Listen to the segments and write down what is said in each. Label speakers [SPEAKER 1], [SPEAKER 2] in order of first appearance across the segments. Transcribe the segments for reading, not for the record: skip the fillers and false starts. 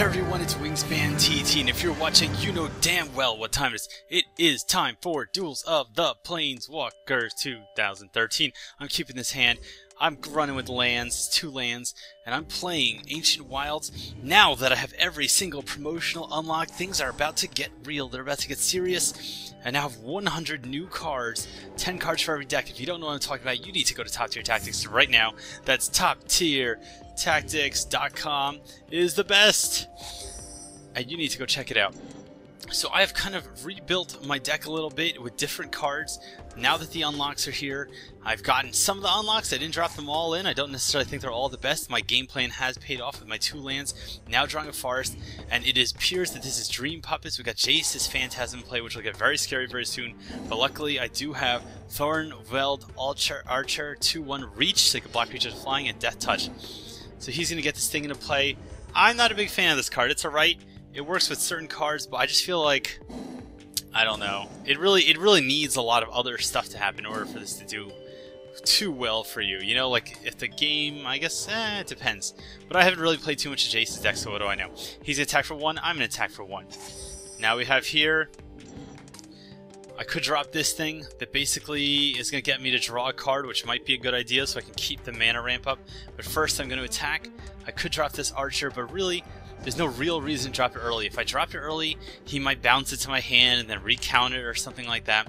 [SPEAKER 1] everyone, it's Wingspan TT, and if you're watching, you know damn well what time it is. It is time for Duels of the Planeswalkers 2013. I'm keeping this hand. I'm running with lands, 2 lands, and I'm playing Ancient Wilds. Now that I have every single promotional unlock, things are about to get real. They're about to get serious. I now have 100 new cards, 10 cards for every deck. If you don't know what I'm talking about, you need to go to Top Tier Tactics right now. That's toptiertactics.com. It is the best, and you need to go check it out. So I have kind of rebuilt my deck a little bit with different cards. Now that the unlocks are here, I've gotten some of the unlocks. I didn't drop them all in. I don't necessarily think they're all the best. My game plan has paid off with my 2 lands, now drawing a forest, and it appears that this is Dream Puppets. We got Jace's Phantasm in play, which will get very scary very soon. But luckily, I do have Thornveld Archer 2/1 Reach, so you can block creatures flying, and Death Touch. So he's going to get this thing into play. I'm not a big fan of this card. It's alright. It works with certain cards, but I just feel like, I don't know. It really needs a lot of other stuff to happen in order for this to do too well for you. You know, like if the game, I guess, it depends. But I haven't really played too much of Jace's deck, so what do I know? He's going to attack for 1, I'm going to attack for 1. Now we have here, I could drop this thing that basically is going to get me to draw a card, which might be a good idea so I can keep the mana ramp up. But first I'm going to attack. I could drop this Archer, but really, there's no real reason to drop it early. If I drop it early, he might bounce it to my hand and then recount it or something like that.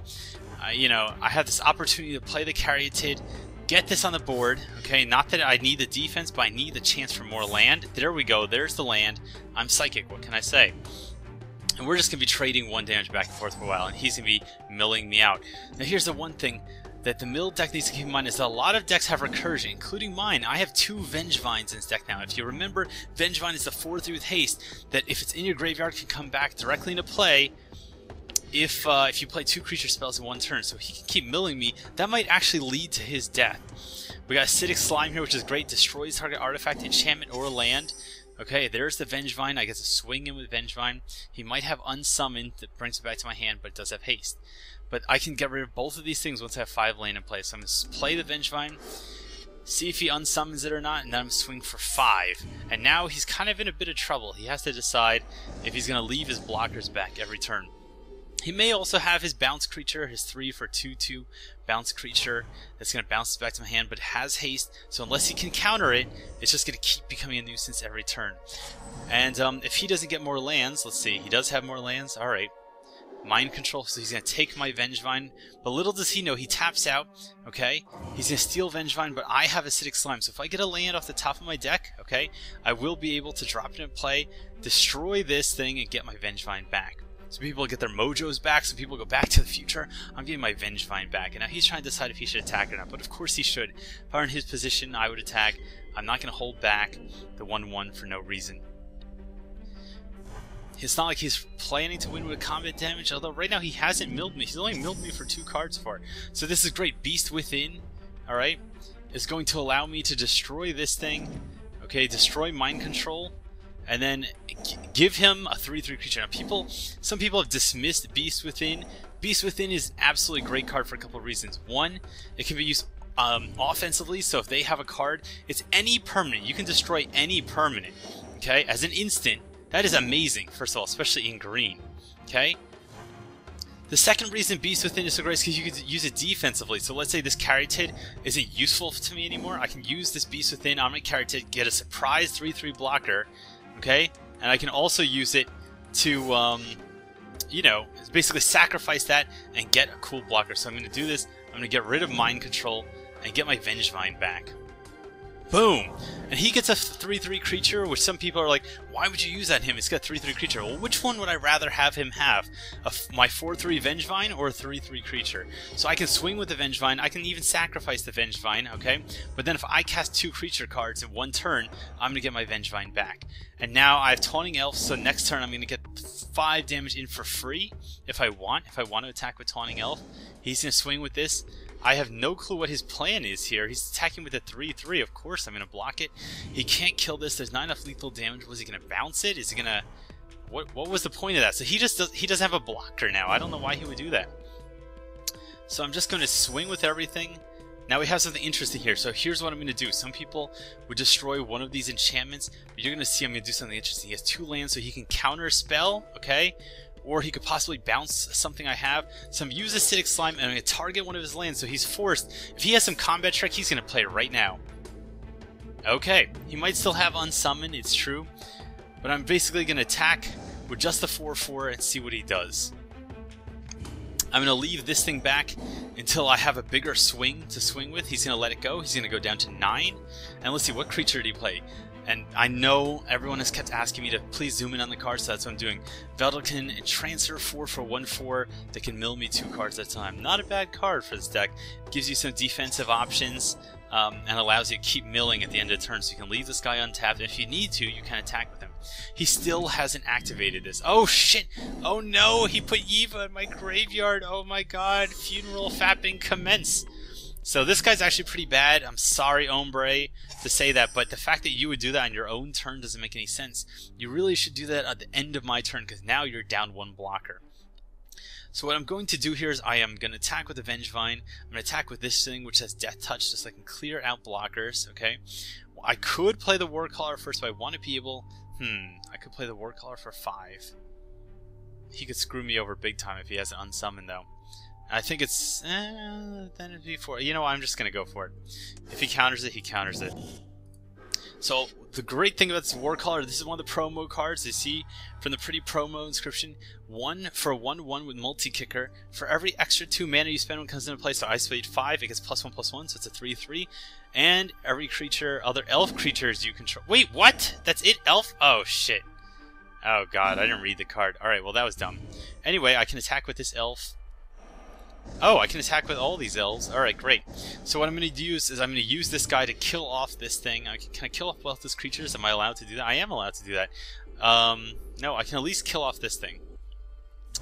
[SPEAKER 1] You know, I have this opportunity to play the Caryatid, get this on the board, okay? Not that I need the defense, but I need the chance for more land. There we go, there's the land. I'm Psychic, what can I say? And we're just going to be trading 1 damage back and forth for a while, and he's going to be milling me out. Now here's the one thing that the mill deck needs to keep in mind is that a lot of decks have recursion, including mine. I have 2 Vengevines in this deck now. If you remember, Vengevine is the 4/3 with haste that if it's in your graveyard can come back directly into play if you play 2 creature spells in 1 turn. So he can keep milling me. That might actually lead to his death. We got Acidic Slime here, which is great. Destroys target artifact, enchantment, or land. Okay, there's the Vengevine. I get to swing in with Vengevine. He might have Unsummoned that brings it back to my hand, but it does have haste. But I can get rid of both of these things once I have 5 land in play. So I'm going to play the Vengevine, see if he unsummons it or not, and then I'm going to swing for 5. And now he's kind of in a bit of trouble. He has to decide if he's going to leave his blockers back every turn. He may also have his bounce creature, his 3 for 2/2 bounce creature that's going to bounce back to my hand, but it has haste, so unless he can counter it, it's just going to keep becoming a nuisance every turn. And if he doesn't get more lands, let's see, he does have more lands, alright. Mind control, so he's going to take my Vengevine, but little does he know, he taps out, okay? He's going to steal Vengevine, but I have Acidic Slime, so if I get a land off the top of my deck, okay, I will be able to drop it in play, destroy this thing, and get my Vengevine back. Some people get their mojos back, some people go back to the future. I'm getting my Vengevine back, and now he's trying to decide if he should attack or not, but of course he should. If I were in his position, I would attack. I'm not going to hold back the 1/1 for no reason. It's not like he's planning to win with combat damage, although right now he hasn't milled me. He's only milled me for 2 cards for it. So this is great. Beast Within, alright, is going to allow me to destroy this thing. Okay, destroy Mind Control, and then give him a 3/3 creature. Now some people have dismissed Beast Within. Beast Within is an absolutely great card for a couple of reasons. One, it can be used offensively, so if they have a card, it's any permanent. You can destroy any permanent, okay, as an instant. That is amazing, first of all, especially in green, okay? The second reason Beast Within is so great is because you can use it defensively. So let's say this Caryatid isn't useful to me anymore. I can use this Beast Within on my Caryatid, get a surprise 3/3 blocker, okay? And I can also use it to, you know, basically sacrifice that and get a cool blocker. So I'm going to do this. I'm going to get rid of Mind Control and get my Vengevine back. Boom! And he gets a 3/3 creature, which some people are like, why would you use that on him? It's got a 3/3 creature. Well, which one would I rather have him have? My 4/3 Vengevine or a 3/3 creature? So I can swing with the Vengevine. I can even sacrifice the Vengevine, okay? But then if I cast 2 creature cards in 1 turn, I'm going to get my Vengevine back. And now I have Taunting Elf, so next turn I'm going to get 5 damage in for free if I want. If I want to attack with Taunting Elf, he's going to swing with this. I have no clue what his plan is here. He's attacking with a 3/3. Of course, I'm going to block it. He can't kill this. There's not enough lethal damage. Was he going to bounce it? Is he going to... What was the point of that? So he doesn't have a blocker now. I don't know why he would do that. So I'm just going to swing with everything. Now we have something interesting here. So here's what I'm going to do. Some people would destroy one of these enchantments, but you're going to see I'm going to do something interesting. He has 2 lands, so he can counter a spell, okay? Or he could possibly bounce something I have. So I'm going to use Acidic Slime, and I'm going to target one of his lands, so he's forced. If he has some combat trick, he's going to play it right now. Okay, he might still have Unsummon, it's true. But I'm basically going to attack with just the 4/4 and see what he does. I'm going to leave this thing back until I have a bigger swing to swing with. He's going to let it go. He's going to go down to 9. And let's see, what creature did he play? And I know everyone has kept asking me to please zoom in on the cards, so that's what I'm doing. Veldalkin and Transfer 4 for 1/4 that can mill me 2 cards at a time. Not a bad card for this deck. Gives you some defensive options and allows you to keep milling at the end of the turn, so you can leave this guy untapped. If you need to, you can attack with him. He still hasn't activated this. Oh shit! Oh no! He put Yiva in my graveyard! Oh my god! Funeral Fapping commence! So this guy's actually pretty bad. I'm sorry, Ombre, to say that, but the fact that you would do that on your own turn doesn't make any sense. You really should do that at the end of my turn, because now you're down 1 blocker. So what I'm going to do here is I am going to attack with the Vengevine. I'm going to attack with this thing, which has Death Touch, just so I can clear out blockers, okay? Well, I could play the Warcaller first, but I want to be able... I could play the Warcaller for 5. He could screw me over big time if he has an Unsummon, though. I think it's... then it'd be 4. You know, I'm just going to go for it. If he counters it, he counters it. So, the great thing about this Warcaller, this is one of the promo cards. You see from the pretty promo inscription, 1 for 1/1 with multi-kicker. For every extra 2 mana you spend when it comes into play, so I spent 5, it gets +1/+1, so it's a 3/3. And every creature, other elf creatures you control... Wait, what? That's it, elf? Oh, shit. Oh, God, I didn't read the card. Alright, well, that was dumb. Anyway, I can attack with this elf. Oh, I can attack with all these elves. Alright, great. So what I'm going to use is I'm going to use this guy to kill off this thing. Can I kill off both these creatures? Am I allowed to do that? I am allowed to do that. No, I can at least kill off this thing.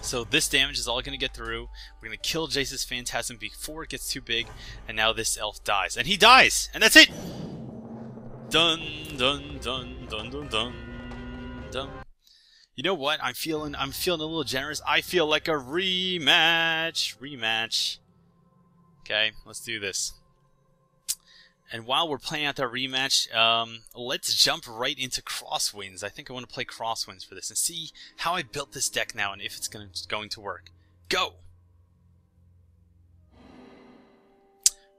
[SPEAKER 1] So this damage is all going to get through. We're going to kill Jace's Phantasm before it gets too big. And now this elf dies. And he dies! And that's it! Dun, dun, dun, dun, dun, dun, dun. You know what? I'm feeling a little generous. I feel like a rematch. Rematch. Okay, let's do this. And while we're playing out that rematch, let's jump right into Crosswinds. I think I want to play Crosswinds for this and see how I built this deck now and if it's going to work. Go!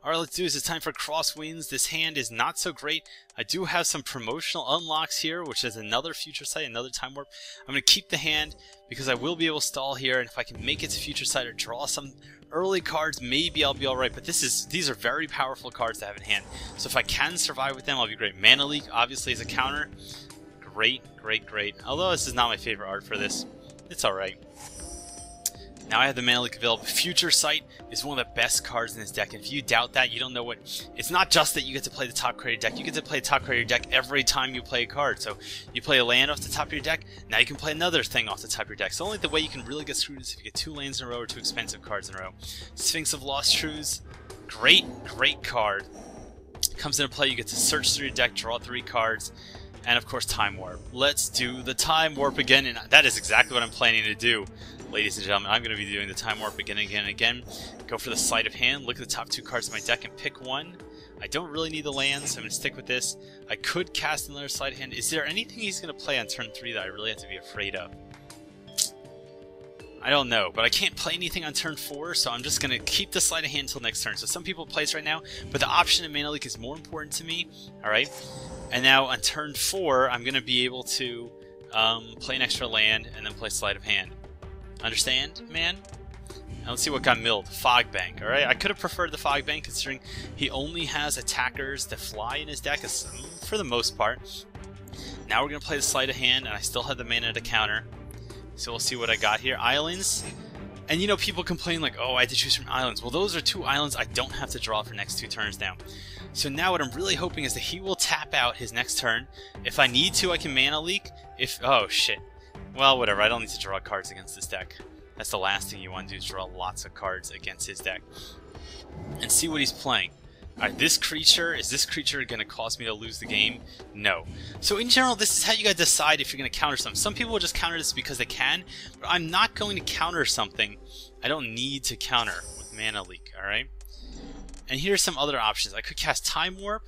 [SPEAKER 1] Alright, let's do this. It's time for Crosswinds. This hand is not so great. I do have some promotional unlocks here, which is another Future Sight, another Time Warp. I'm going to keep the hand because I will be able to stall here, and if I can make it to Future Sight or draw some early cards, maybe I'll be alright. But these are very powerful cards to have in hand. So if I can survive with them, I'll be great. Mana Leak, obviously, is a counter. Great, great, great. Although this is not my favorite art for this. It's alright. Now I have the Mana Leak available. Future Sight is one of the best cards in this deck. And if you doubt that, you don't know what... It's not just that you get to play the top card of your deck. You get to play the top card of your deck every time you play a card. So you play a land off the top of your deck, now you can play another thing off the top of your deck. So only the way you can really get screwed is if you get 2 lands in a row or 2 expensive cards in a row. Sphinx of Lost Truths. Great, great card. Comes into play, you get to search through your deck, draw 3 cards. And of course, Time Warp. Let's do the Time Warp again. And that is exactly what I'm planning to do. Ladies and gentlemen, I'm going to be doing the Time Warp again and again and again. Go for the Sleight of Hand, look at the top 2 cards of my deck and pick one. I don't really need the lands, so I'm going to stick with this. I could cast another Sleight of Hand. Is there anything he's going to play on turn 3 that I really have to be afraid of? I don't know, but I can't play anything on turn 4, so I'm just going to keep the Sleight of Hand until next turn. So some people play this right now, but the option of Mana Leak is more important to me. Alright? And now on turn 4, I'm going to be able to play an extra land and then play Sleight of Hand. Understand, man? Now let's see what got milled. Fog Bank, alright? I could have preferred the Fog Bank considering he only has attackers that fly in his deck for the most part. Now we're going to play the Sleight of Hand and I still have the mana to counter. So we'll see what I got here. Islands. And you know, people complain like, oh, I had to choose from islands. Well, those are 2 islands I don't have to draw for next 2 turns now. So now what I'm really hoping is that he will tap out his next turn. If I need to, I can Mana Leak. Oh, shit. Well, whatever. I don't need to draw cards against this deck. That's the last thing you want to do is draw lots of cards against his deck. And see what he's playing. Alright, is this creature going to cause me to lose the game? No. So in general, this is how you gotta decide if you're going to counter something. Some people will just counter this because they can, but I'm not going to counter something I don't need to counter with Mana Leak, alright? And here's some other options. I could cast Time Warp.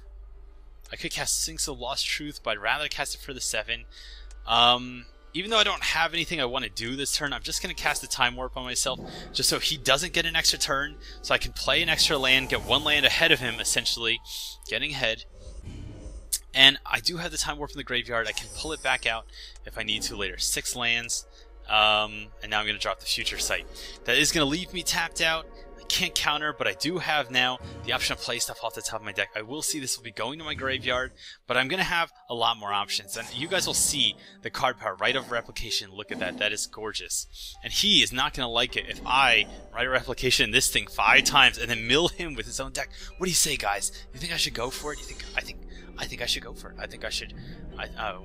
[SPEAKER 1] I could cast Sphinx of Lost Truth, but I'd rather cast it for the 7. Even though I don't have anything I want to do this turn, I'm just going to cast the Time Warp on myself, just so he doesn't get an extra turn, so I can play an extra land, get 1 land ahead of him, essentially, getting ahead. And I do have the Time Warp in the graveyard. I can pull it back out if I need to later. 6 lands, and now I'm going to drop the Future Sight. That is going to leave me tapped out. Can't counter, but I do have now the option to play stuff off the top of my deck. I will see this will be going to my graveyard, but I'm going to have a lot more options. And you guys will see the card power. Right of Replication, look at that. That is gorgeous. And he is not going to like it if I Right of Replication this thing 5 times and then mill him with his own deck. What do you say, guys? You think I should go for it? I think I should go for it. I think I should.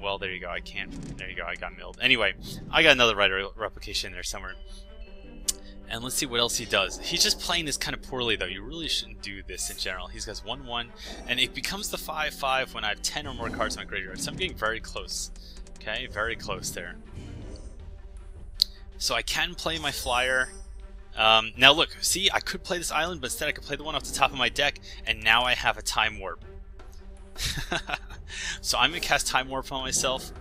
[SPEAKER 1] Well, there you go. I can't. There you go. I got milled. Anyway, I got another Right of Replication there somewhere. And let's see what else he does. He's just playing this kind of poorly, though. You really shouldn't do this in general. He's got 1/1, and it becomes the 5/5 when I have 10 or more cards in my graveyard. So I'm getting very close. Okay, very close there. So I can play my flyer. Now look, see, I could play this island, but instead I could play the one off the top of my deck, and now I have a Time Warp. So I'm going to cast Time Warp on myself,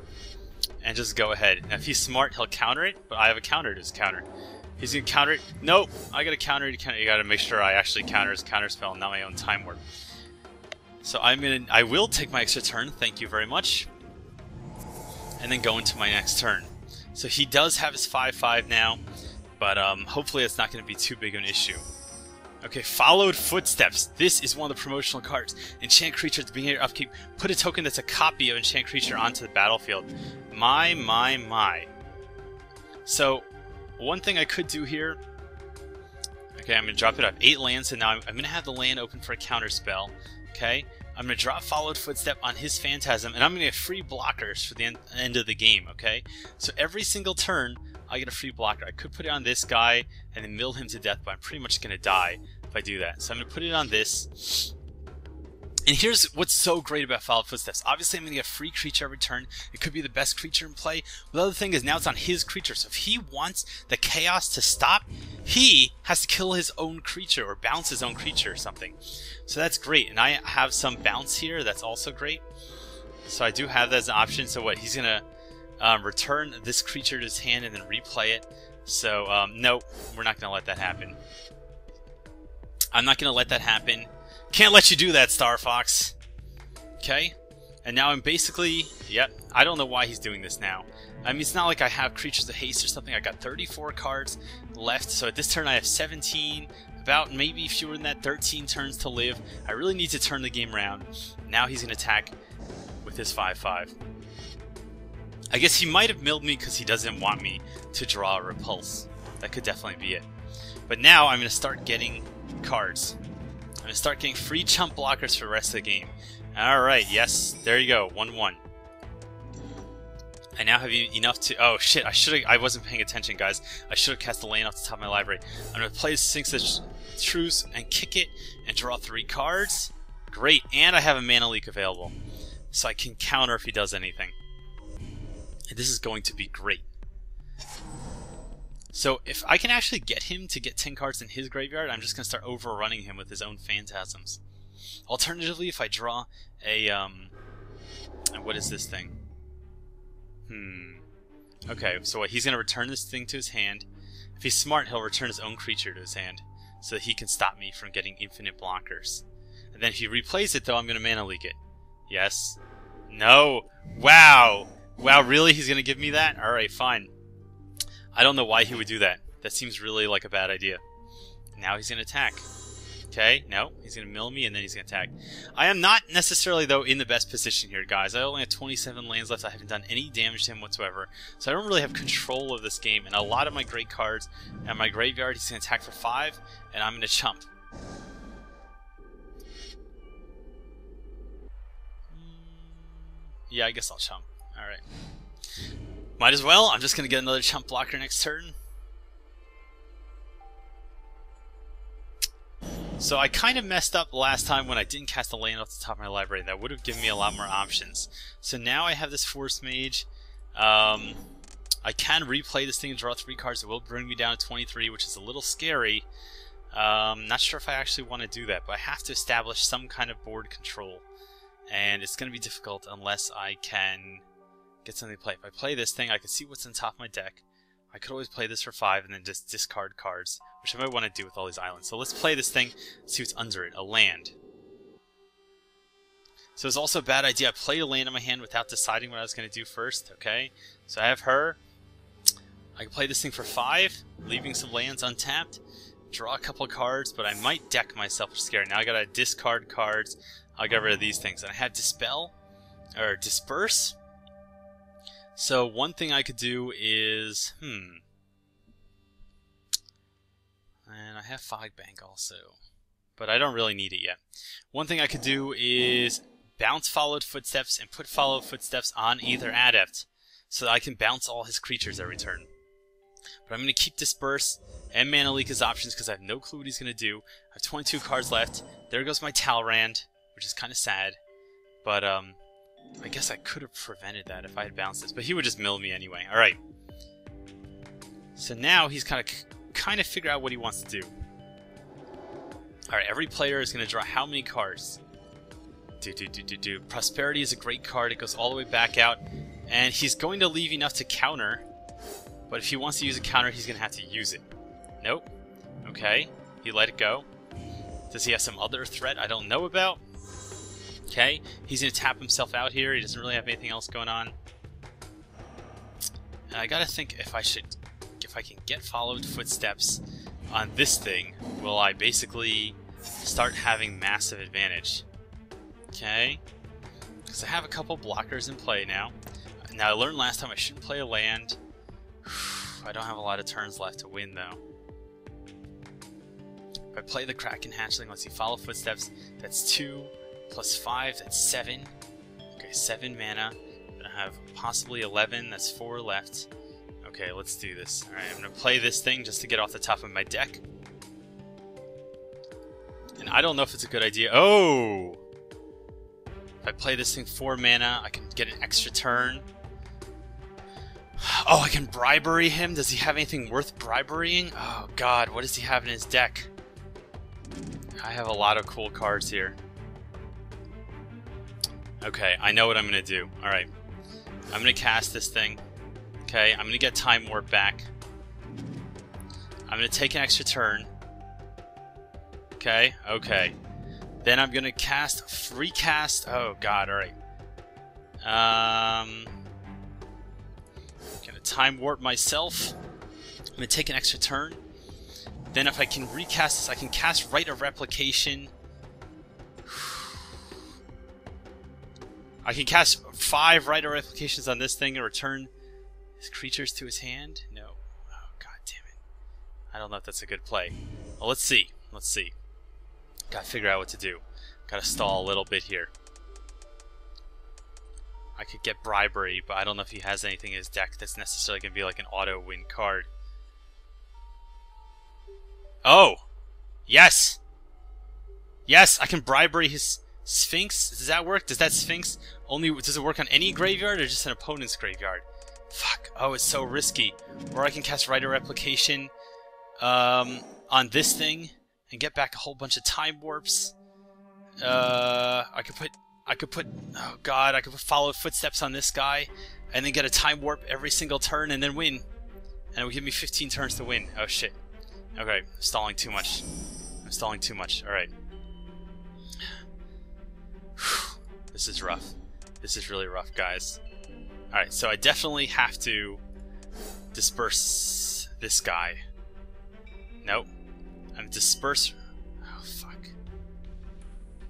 [SPEAKER 1] and just go ahead. Now if he's smart, he'll counter it, but I have a counter to his counter. He's going to counter it. Nope. I got to counter it. You got to make sure I actually counter his counter spell, not my own Time Warp. So I will take my extra turn. Thank you very much. And then go into my next turn. So he does have his 5/5 now, but hopefully it's not going to be too big of an issue. Okay, Followed Footsteps. This is one of the promotional cards. Enchant creature at the beginning of your upkeep. Put a token that's a copy of enchant creature onto the battlefield. My. So one thing I could do here, okay, I'm going to drop it up. 8 lands, and now I'm going to have the land open for a counter spell. Okay, I'm going to drop Followed Footstep on his Phantasm, and I'm going to get free blockers for the end of the game, okay? So every single turn, I get a free blocker. I could put it on this guy and then mill him to death, but I'm pretty much going to die if I do that. So I'm going to put it on this. And here's what's so great about Followed Footsteps. Obviously, I'm going to get a free creature every turn. It could be the best creature in play. But the other thing is now it's on his creature. So if he wants the chaos to stop, he has to kill his own creature or bounce his own creature or something. So that's great. And I have some bounce here. That's also great. So I do have that as an option. So what? He's going to return this creature to his hand and then replay it. So no, we're not going to let that happen. I'm not going to let that happen. Can't let you do that, Star Fox. Okay? And now I'm basically... Yep, I don't know why he's doing this now. I mean, it's not like I have Creatures of Haste or something. I got 34 cards left. So at this turn I have 17. About maybe fewer than that, 13 turns to live. I really need to turn the game around. Now he's going to attack with his 5/5. I guess he might have milled me because he doesn't want me to draw a Repulse. That could definitely be it. But now I'm going to start getting cards. I'm going to start getting free chump blockers for the rest of the game. Alright, yes, there you go, 1/1. I now have enough to... Oh shit, I wasn't paying attention, guys. I should have cast the land off the top of my library. I'm going to play Sphinx of Truce and kick it and draw 3 cards. Great, and I have a mana leak available. So I can counter if he does anything. And this is going to be great. So if I can actually get him to get 10 cards in his graveyard, I'm just going to start overrunning him with his own Phantasms. Alternatively, if I draw a... what is this thing? Okay, so what, he's going to return this thing to his hand. If he's smart, he'll return his own creature to his hand, so that he can stop me from getting infinite blockers. And then if he replays it, though, I'm going to mana leak it. Yes? No! Wow! Wow, really? He's going to give me that? Alright, fine. I don't know why he would do that. That seems really like a bad idea. Now he's going to attack. Okay, no, he's going to mill me and then he's going to attack. I am not necessarily, though, in the best position here, guys. I only have 27 lands left. I haven't done any damage to him whatsoever. So I don't really have control of this game. And a lot of my great cards at my graveyard, he's going to attack for 5, and I'm going to chump. Yeah, I guess I'll chump. Alright. Might as well. I'm just going to get another chump blocker next turn. So I kind of messed up last time when I didn't cast a land off the top of my library. That would have given me a lot more options. So now I have this Force Mage. I can replay this thing and draw 3 cards. It will bring me down to 23, which is a little scary. Not sure if I actually want to do that, but I have to establish some kind of board control. And it's going to be difficult unless I can get something to play. If I play this thing, I can see what's on top of my deck. I could always play this for 5 and then just discard cards, which I might want to do with all these islands. So let's play this thing, see what's under it. A land. So it's also a bad idea. I played a land in my hand without deciding what I was going to do first. Okay, so I have her. I can play this thing for 5, leaving some lands untapped. Draw a couple of cards, but I might deck myself, which is scary. Now I gotta discard cards. I'll get rid of these things. And I have Dispel, or Disperse. So one thing I could do is, and I have Fog Bank also, but I don't really need it yet. One thing I could do is bounce Followed Footsteps and put Followed Footsteps on either Adept, so that I can bounce all his creatures every turn. But I'm going to keep Disperse and Mana Leak as options because I have no clue what he's going to do. I have 22 cards left. There goes my Talrand, which is kind of sad. But I guess I could have prevented that if I had bounced this. But he would just mill me anyway. Alright. So now he's kind of figure out what he wants to do. Alright, every player is going to draw how many cards? Prosperity is a great card. It goes all the way back out. And he's going to leave enough to counter. But if he wants to use a counter, he's going to have to use it. Nope. Okay. He let it go. Does he have some other threat I don't know about? Okay. He's going to tap himself out here. He doesn't really have anything else going on. And I got to think if I can get Followed Footsteps on this thing, will I basically start having massive advantage? Okay. Because I have a couple blockers in play now. Now I learned last time I shouldn't play a land. I don't have a lot of turns left to win though. If I play the Kraken Hatchling, let's see, Follow Footsteps, that's 2 plus 5, that's 7. Okay, 7 mana. Then I have possibly 11, that's 4 left. Okay, let's do this. Alright, I'm going to play this thing just to get off the top of my deck. And I don't know if it's a good idea. Oh! If I play this thing 4 mana, I can get an extra turn. Oh, I can bribery him? Does he have anything worth briberying? Oh god, what does he have in his deck? I have a lot of cool cards here. Okay, I know what I'm going to do. Alright. I'm going to cast this thing. Okay, I'm going to get Time Warp back. I'm going to take an extra turn. Okay, okay. Then I'm going to cast, recast. Oh god, alright. Gonna Time Warp myself. I'm gonna take an extra turn. Then if I can recast this, I can cast Rite of Replication. I can cast 5 Rite of Replications on this thing and return his creatures to his hand? No. Oh, god damn it. I don't know if that's a good play. Well, let's see. Let's see. Gotta figure out what to do. Gotta stall a little bit here. I could get Bribery, but I don't know if he has anything in his deck that's necessarily going to be like an auto-win card. Oh! Yes! Yes, I can Bribery his Sphinx. Does that work? Does that Sphinx only... Does it work on any graveyard or just an opponent's graveyard? Fuck. Oh, it's so risky. Or I can cast Rite of Replication on this thing and get back a whole bunch of Time Warps. I could put, oh god, I could put Follow Footsteps on this guy, and then get a Time Warp every single turn, and then win. And it would give me 15 turns to win. Oh shit. Okay, I'm stalling too much. I'm stalling too much. Alright. This is rough. This is really rough, guys. Alright, so I definitely have to disperse this guy. Nope. I'm disperse...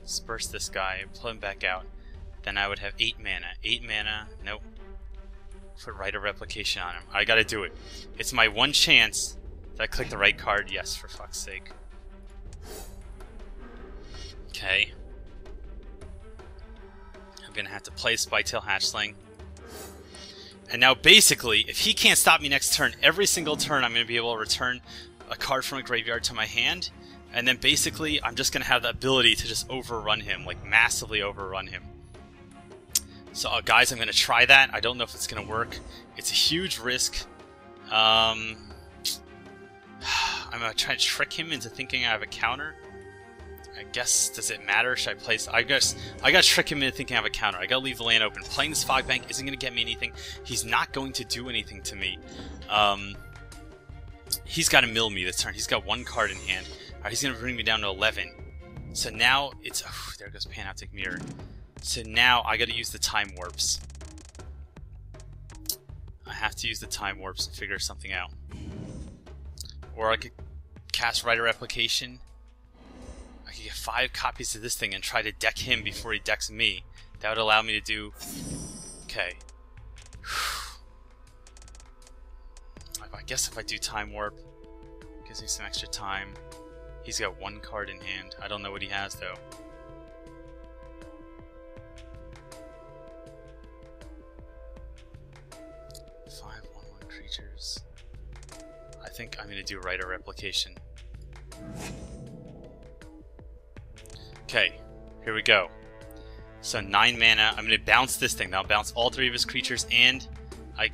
[SPEAKER 1] Disperse this guy and pull him back out. Then I would have 8 mana. 8 mana. Nope. Put Rite of Replication on him. I gotta do it. It's my one chance. Did I click the right card? Yes, for fuck's sake. Okay. I'm gonna have to play Spytail Hatchling. And now basically, if he can't stop me next turn, every single turn I'm gonna be able to return a card from a graveyard to my hand. And then basically, I'm just going to have the ability to just overrun him, like massively overrun him. So guys, I'm going to try that. I don't know if it's going to work. It's a huge risk. I'm gonna try to trick him into thinking I have a counter. I guess, does it matter? Should I place... I guess I gotta trick him into thinking I have a counter. I gotta leave the land open. Playing this Fog Bank isn't gonna get me anything. He's not going to do anything to me. He's gotta mill me this turn. He's got 1 card in hand. Alright, he's gonna bring me down to 11. So now it's... Oh, there goes Panoptic Mirror. So now I gotta use the Time Warps. I have to use the Time Warps to figure something out. Or I could cast Writer Replication. I could get 5 copies of this thing and try to deck him before he decks me. That would allow me to do... Okay. I guess if I do Time Warp, it gives me some extra time. He's got 1 card in hand. I don't know what he has, though. Five 1/1 creatures. I think I'm going to do Writer Replication. Okay, here we go. So 9 mana. I'm going to bounce this thing. That'll bounce all 3 of his creatures, and I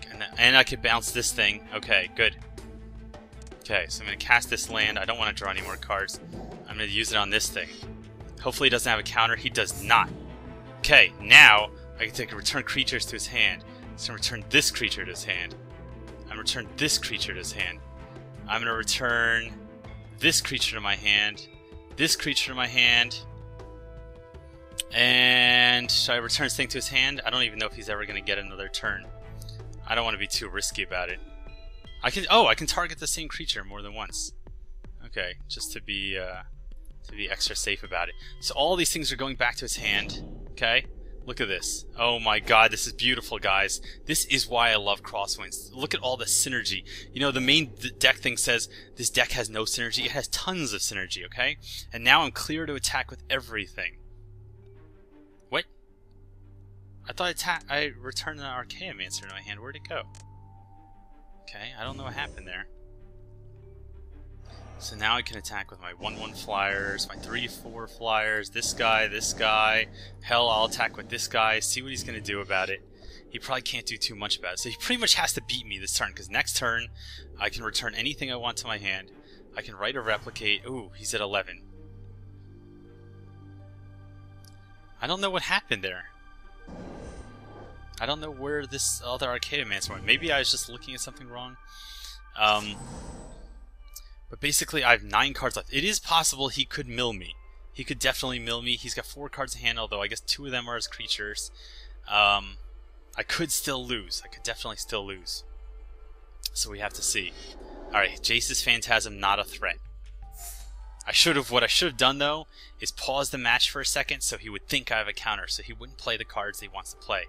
[SPEAKER 1] could bounce this thing. Okay, good. Okay, so I'm going to cast this land. I don't want to draw any more cards. I'm going to use it on this thing. Hopefully he doesn't have a counter. He does not. Okay, now I can take and return creatures to his hand. So I'm going to return this creature to his hand. I'm going to return this creature to his hand. I'm going to return this creature to my hand. This creature to my hand. And should I return this thing to his hand? I don't even know if he's ever going to get another turn. I don't want to be too risky about it. I can target the same creature more than once. Okay, just to be extra safe about it. So all these things are going back to his hand. Okay, look at this. Oh my God, this is beautiful, guys. This is why I love Crosswinds. Look at all the synergy. You know, the main deck thing says this deck has no synergy. It has tons of synergy. Okay, and now I'm clear to attack with everything. What? I thought I returned the Archaeomancer to my hand. Where'd it go? Okay, I don't know what happened there. So now I can attack with my 1/1 flyers, my 3/4 flyers, this guy. Hell, I'll attack with this guy, see what he's going to do about it. He probably can't do too much about it. So he pretty much has to beat me this turn, because next turn I can return anything I want to my hand. I can write or replicate. Ooh, he's at 11. I don't know what happened there. I don't know where this other Archaeomancer went. Maybe I was just looking at something wrong. But basically, I have 9 cards left. It is possible he could mill me. He could definitely mill me. He's got 4 cards in hand, although I guess 2 of them are his creatures. I could still lose. I could definitely still lose. So we have to see. Alright, Jace's Phantasm, not a threat. What I should have done, though, is pause the match for a second so he would think I have a counter, so he wouldn't play the cards he wants to play.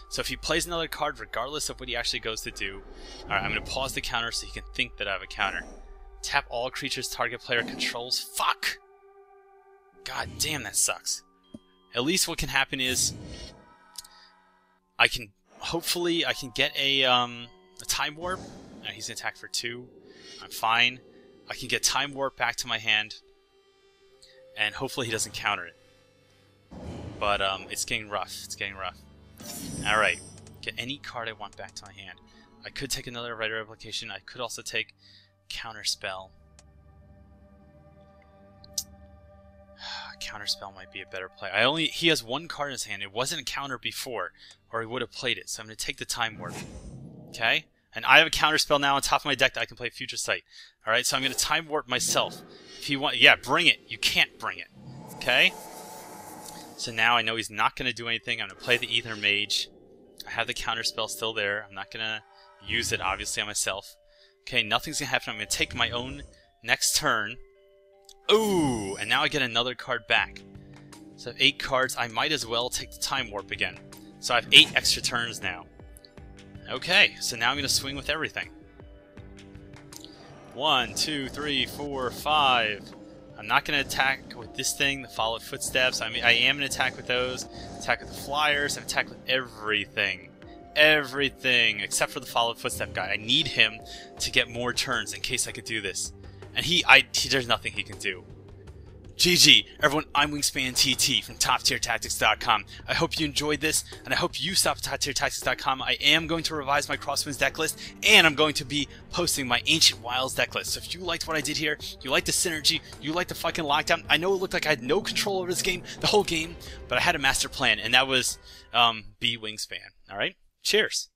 [SPEAKER 1] So if he plays another card, regardless of what he actually goes to do, alright, I'm going to pause the counter so he can think that I have a counter. Tap all creatures target player controls. Fuck! God damn, that sucks. At least what can happen is hopefully I can get a Time Warp. He's going to attack for 2. I'm fine. I can get Time Warp back to my hand, and hopefully he doesn't counter it. But it's getting rough. It's getting rough. Alright, get any card I want back to my hand. I could take another Writer Replication. I could also take Counterspell. Counterspell might be a better play. He has 1 card in his hand. It wasn't a counter before, or he would have played it. So I'm going to take the Time Warp. Okay? And I have a Counterspell now on top of my deck that I can play Future Sight. Alright, so I'm going to Time Warp myself. If you want, yeah, bring it. You can't bring it. Okay? So now I know he's not going to do anything. I'm going to play the Aether Mage. I have the Counterspell still there. I'm not going to use it, obviously, on myself. Okay, nothing's going to happen. I'm going to take my own next turn. Ooh! And now I get another card back. So I have 8 cards. I might as well take the Time Warp again. So I have 8 extra turns now. Okay, so now I'm going to swing with everything. 1, 2, 3, 4, 5. I'm not going to attack with this thing, the Followed Footsteps. I am going to attack with those. Attack with the Flyers. And attack with everything. Everything except for the Followed Footstep guy. I need him to get more turns in case I could do this. And there's nothing he can do. GG, everyone, I'm Wingspan TT from TopTierTactics.com. I hope you enjoyed this, and I hope you stop at TopTierTactics.com. I am going to revise my Crosswinds deck list, and I'm going to be posting my Ancient Wilds deck list. So if you liked what I did here, you like the synergy, you like the fucking lockdown, I know it looked like I had no control over this game, the whole game, but I had a master plan, and that was be Wingspan. Alright? Cheers.